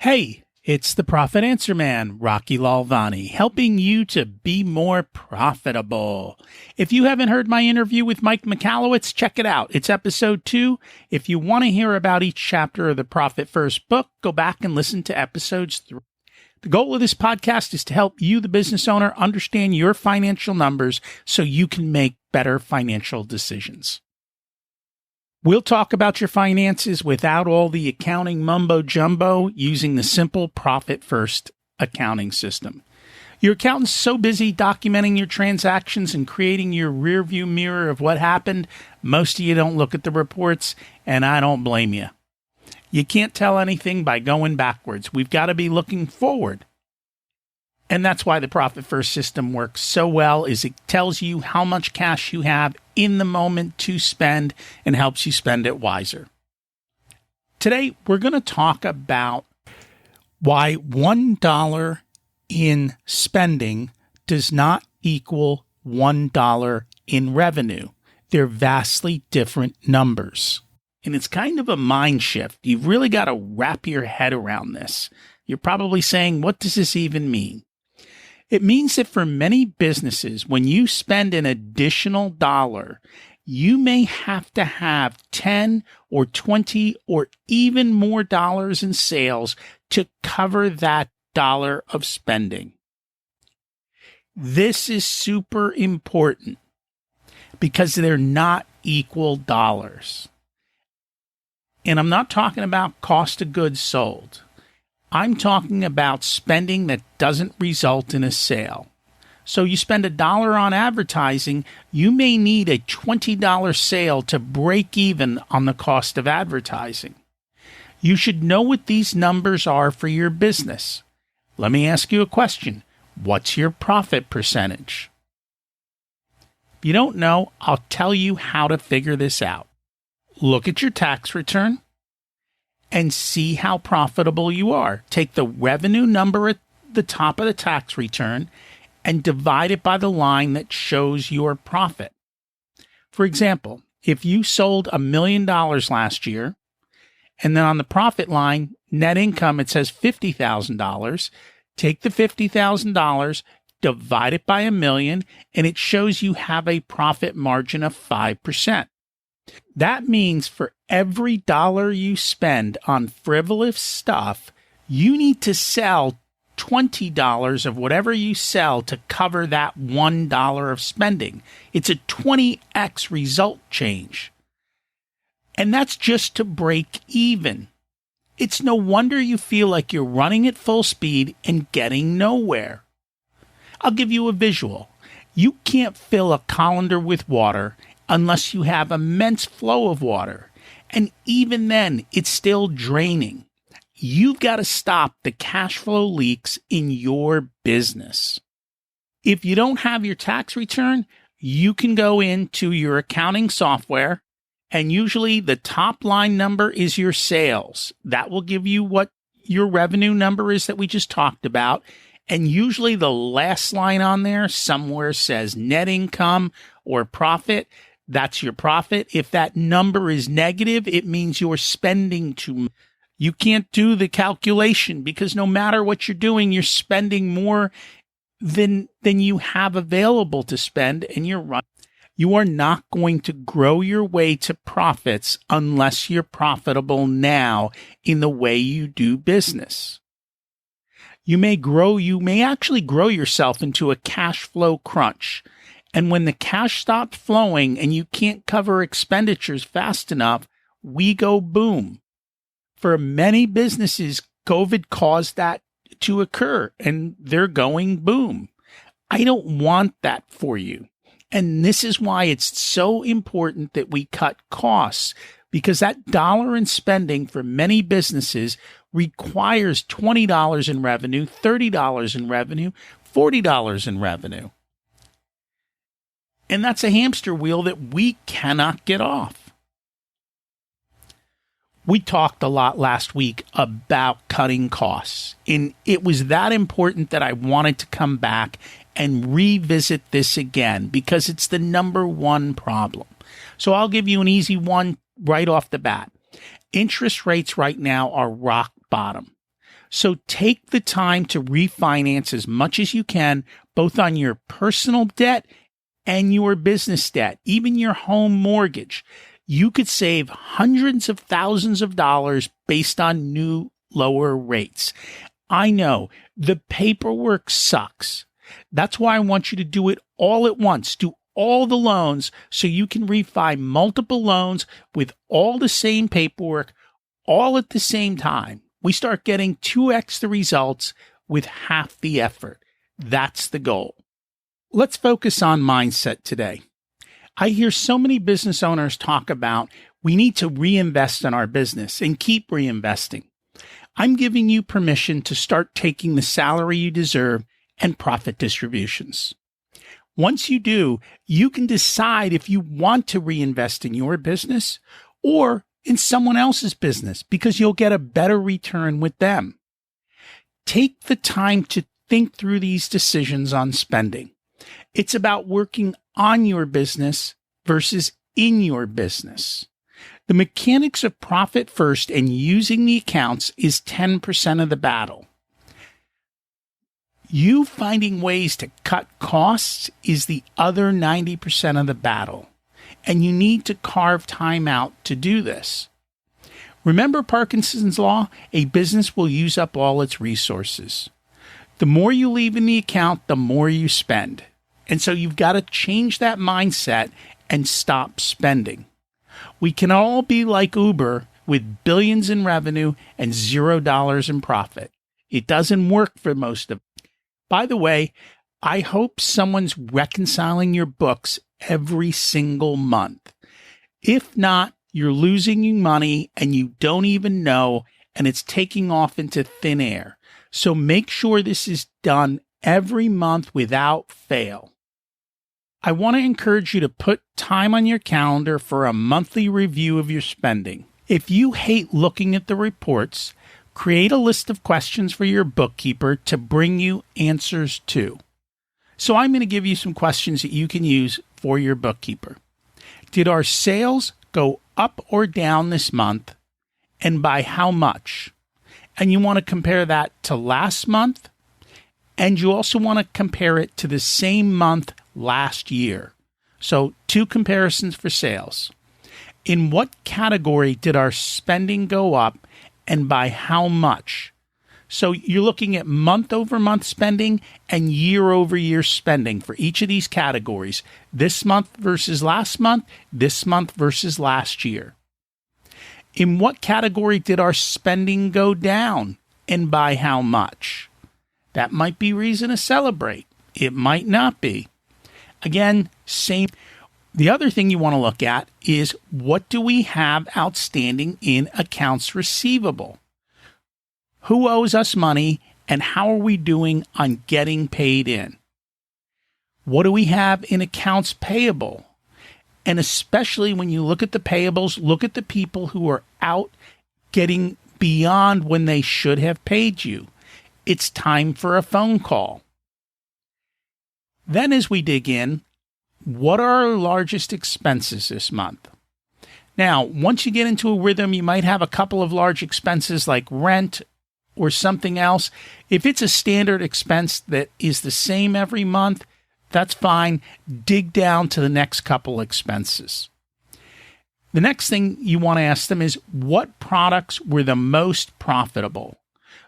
Hey, it's the Profit Answer Man, Rocky Lalvani, helping you to be more profitable. If you haven't heard my interview with Mike Michalowicz, check it out. It's episode 2. If you want to hear about each chapter of the Profit First book, go back and listen to episodes 3. The goal of this podcast is to help you, the business owner, understand your financial numbers so you can make better financial decisions. We'll talk about your finances without all the accounting mumbo-jumbo using the simple Profit First accounting system. Your accountant's so busy documenting your transactions and creating your rearview mirror of what happened, most of you don't look at the reports, and I don't blame you. You can't tell anything by going backwards. We've got to be looking forward. And that's why the Profit First system works so well, is it tells you how much cash you have in the moment to spend and helps you spend it wiser. Today, we're going to talk about why $1 in spending does not equal $1 in revenue. They're vastly different numbers. And it's kind of a mind shift. You've really got to wrap your head around this. You're probably saying, what does this even mean? It means that for many businesses, when you spend an additional dollar, you may have to have 10 or 20 or even more dollars in sales to cover that dollar of spending. This is super important because they're not equal dollars. And I'm not talking about cost of goods sold. I'm talking about spending that doesn't result in a sale. So you spend $1 on advertising, you may need a $20 sale to break even on the cost of advertising. You should know what these numbers are for your business. Let me ask you a question. What's your profit percentage? If you don't know, I'll tell you how to figure this out. Look at your tax return and see how profitable you are. Take the revenue number at the top of the tax return and divide it by the line that shows your profit. For example, if you sold $1 million last year, and then on the profit line, net income, it says $50,000, take the $50,000, divide it by $1 million, and it shows you have a profit margin of 5%. That means for every dollar you spend on frivolous stuff, you need to sell $20 of whatever you sell to cover that $1 of spending. It's a 20x result change. And that's just to break even. It's no wonder you feel like you're running at full speed and getting nowhere. I'll give you a visual. You can't fill a colander with water unless you have immense flow of water. And even then, it's still draining. You've got to stop the cash flow leaks in your business. If you don't have your tax return, you can go into your accounting software, and usually the top line number is your sales. That will give you what your revenue number is that we just talked about. And usually the last line on there somewhere says net income or profit. That's your profit. If that number is negative, it means you're spending too much. You can't do the calculation because no matter what you're doing, you're spending more than you have available to spend, and you are not going to grow your way to profits unless you're profitable now in the way you do business. You may actually grow yourself into a cash flow crunch. And when the cash stops flowing and you can't cover expenditures fast enough, we go boom. For many businesses, COVID caused that to occur, and they're going boom. I don't want that for you. And this is why it's so important that we cut costs, because that dollar in spending for many businesses requires $20 in revenue, $30 in revenue, $40 in revenue. And that's a hamster wheel that we cannot get off. We talked a lot last week about cutting costs, and it was that important that I wanted to come back and revisit this again because it's the number one problem. So I'll give you an easy one right off the bat. Interest rates right now are rock bottom. So take the time to refinance as much as you can, both on your personal debt and your business debt, even your home mortgage. You could save hundreds of thousands of dollars based on new lower rates. I know the paperwork sucks. That's why I want you to do it all at once. Do all the loans so you can refi multiple loans with all the same paperwork, all at the same time. We start getting 2x the results with half the effort. That's the goal. Let's focus on mindset today. I hear so many business owners talk about we need to reinvest in our business and keep reinvesting. I'm giving you permission to start taking the salary you deserve and profit distributions. Once you do, you can decide if you want to reinvest in your business or in someone else's business because you'll get a better return with them. Take the time to think through these decisions on spending. It's about working on your business versus in your business. The mechanics of profit first and using the accounts is 10% of the battle. You finding ways to cut costs is the other 90% of the battle, and you need to carve time out to do this. Remember Parkinson's law? A business will use up all its resources. The more you leave in the account, the more you spend. And so you've got to change that mindset and stop spending. We can all be like Uber with billions in revenue and $0 in profit. It doesn't work for most of us. By the way, I hope someone's reconciling your books every single month. If not, you're losing money and you don't even know, and it's taking off into thin air. So make sure this is done every month without fail. I want to encourage you to put time on your calendar for a monthly review of your spending. If you hate looking at the reports, create a list of questions for your bookkeeper to bring you answers to. So I'm going to give you some questions that you can use for your bookkeeper. Did our sales go up or down this month, and by how much? And you want to compare that to last month, and you also want to compare it to the same month last year. So 2 comparisons for sales. In what category did our spending go up, and by how much? So you're looking at month-over-month spending and year-over-year spending for each of these categories. This month versus last month, this month versus last year. In what category did our spending go down, and by how much? That might be reason to celebrate. It might not be. Again, same. The other thing you want to look at is what do we have outstanding in accounts receivable? Who owes us money, and how are we doing on getting paid in? What do we have in accounts payable? And especially when you look at the payables, look at the people who are out getting beyond when they should have paid you. It's time for a phone call. Then as we dig in, what are our largest expenses this month? Now, once you get into a rhythm, you might have a couple of large expenses like rent or something else. If it's a standard expense that is the same every month, that's fine. Dig down to the next couple expenses. The next thing you want to ask them is what products were the most profitable?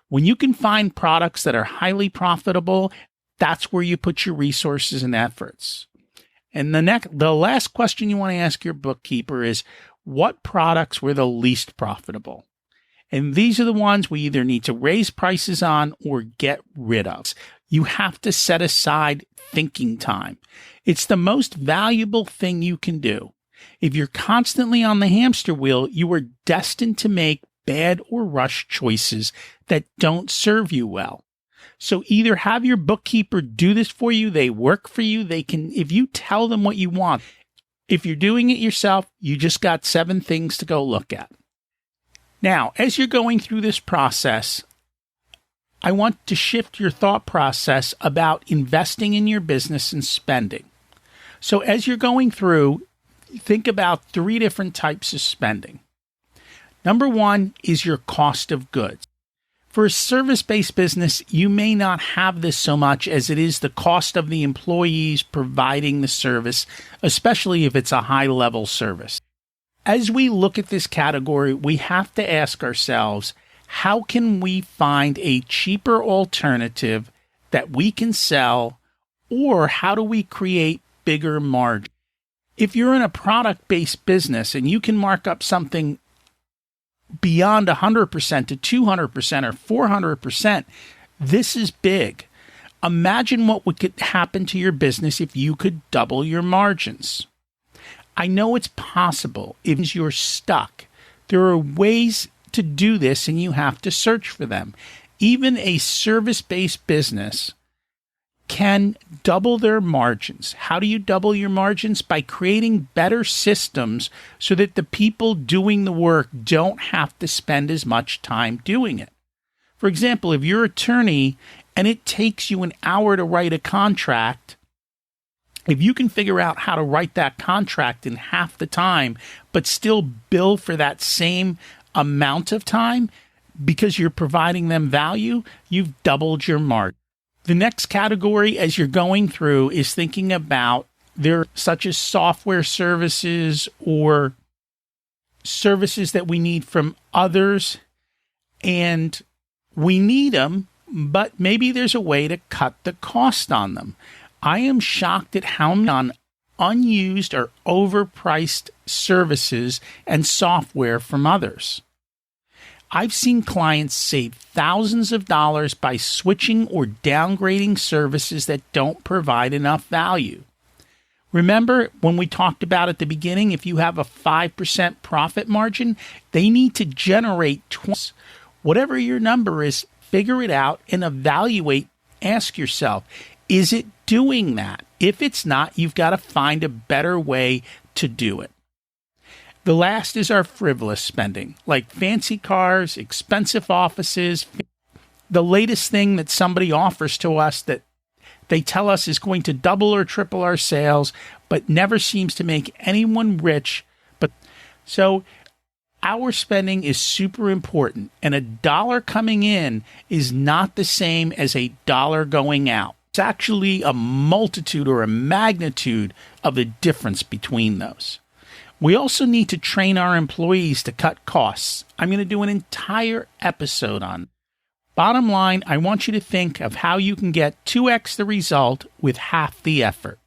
When you can find products that are highly profitable, that's where you put your resources and efforts. And the last question you want to ask your bookkeeper is what products were the least profitable? And these are the ones we either need to raise prices on or get rid of. You have to set aside thinking time. It's the most valuable thing you can do. If you're constantly on the hamster wheel, you are destined to make bad or rushed choices that don't serve you well. So either have your bookkeeper do this for you, they work for you, they can, if you tell them what you want. If you're doing it yourself, you just got 7 things to go look at. Now, as you're going through this process, I want to shift your thought process about investing in your business and spending. So as you're going through, think about 3 different types of spending. Number 1 is your cost of goods. For a service-based business, you may not have this so much as it is the cost of the employees providing the service, especially if it's a high-level service. As we look at this category, we have to ask ourselves, how can we find a cheaper alternative that we can sell, or how do we create bigger margin? If you're in a product-based business and you can mark up something beyond 100% to 200% or 400%, this is big. Imagine what would happen to your business if you could double your margins. I know it's possible if you're stuck. There are ways to do this and you have to search for them. Even a service-based business can double their margins. How do you double your margins? By creating better systems so that the people doing the work don't have to spend as much time doing it. For example, if you're an attorney and it takes you an hour to write a contract, if you can figure out how to write that contract in half the time, but still bill for that same amount of time because you're providing them value, you've doubled your margin. The next category as you're going through is thinking about there such as software services or services that we need from others, and we need them, but maybe there's a way to cut the cost on them. I am shocked at how many unused or overpriced services and software from others. I've seen clients save thousands of dollars by switching or downgrading services that don't provide enough value. Remember when we talked about at the beginning, if you have a 5% profit margin, they need to generate twice. Whatever your number is, figure it out and evaluate. Ask yourself, is it doing that? If it's not, you've got to find a better way to do it. The last is our frivolous spending, like fancy cars, expensive offices, the latest thing that somebody offers to us that they tell us is going to double or triple our sales, but never seems to make anyone rich. So our spending is super important, and a dollar coming in is not the same as a dollar going out. It's actually a multitude or a magnitude of the difference between those. We also need to train our employees to cut costs. I'm going to do an entire episode on it. Bottom line, I want you to think of how you can get 2x the result with half the effort.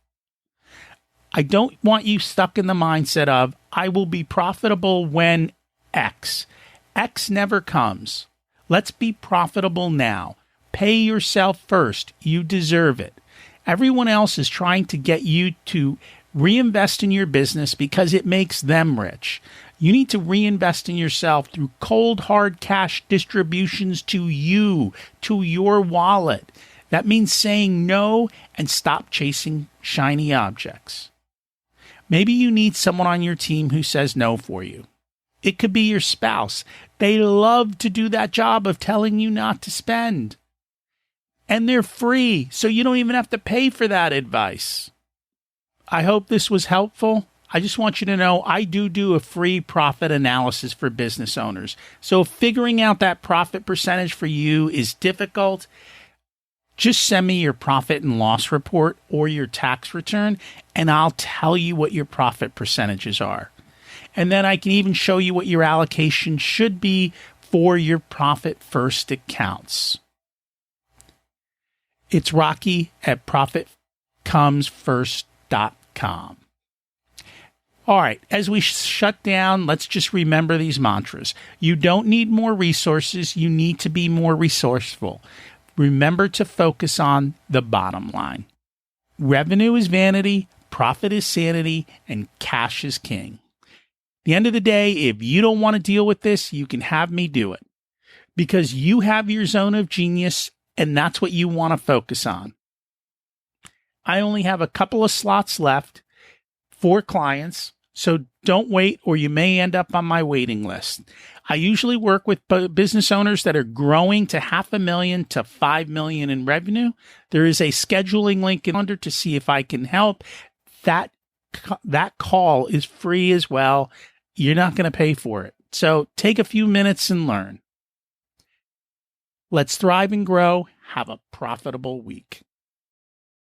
I don't want you stuck in the mindset of, I will be profitable when X. X never comes. Let's be profitable now. Pay yourself first. You deserve it. Everyone else is trying to get you to reinvest in your business because it makes them rich. You need to reinvest in yourself through cold, hard cash distributions to you, to your wallet. That means saying no and stop chasing shiny objects. Maybe you need someone on your team who says no for you. It could be your spouse. They love to do that job of telling you not to spend. And they're free, so you don't even have to pay for that advice. I hope this was helpful. I just want you to know I do a free profit analysis for business owners. So if figuring out that profit percentage for you is difficult, just send me your profit and loss report or your tax return, and I'll tell you what your profit percentages are. And then I can even show you what your allocation should be for your profit first accounts. It's Rocky at ProfitComesFirst.com. All right, as we shut down, let's just remember these mantras. You don't need more resources. You need to be more resourceful. Remember to focus on the bottom line. Revenue is vanity, profit is sanity, and cash is king. At the end of the day, if you don't want to deal with this, you can have me do it because you have your zone of genius and that's what you want to focus on. I only have a couple of slots left for clients, so don't wait or you may end up on my waiting list. I usually work with business owners that are growing to $500,000 to $5 million in revenue. There is a scheduling link under to see if I can help. That call is free as well. You're not going to pay for it. So take a few minutes and learn. Let's thrive and grow. Have a profitable week.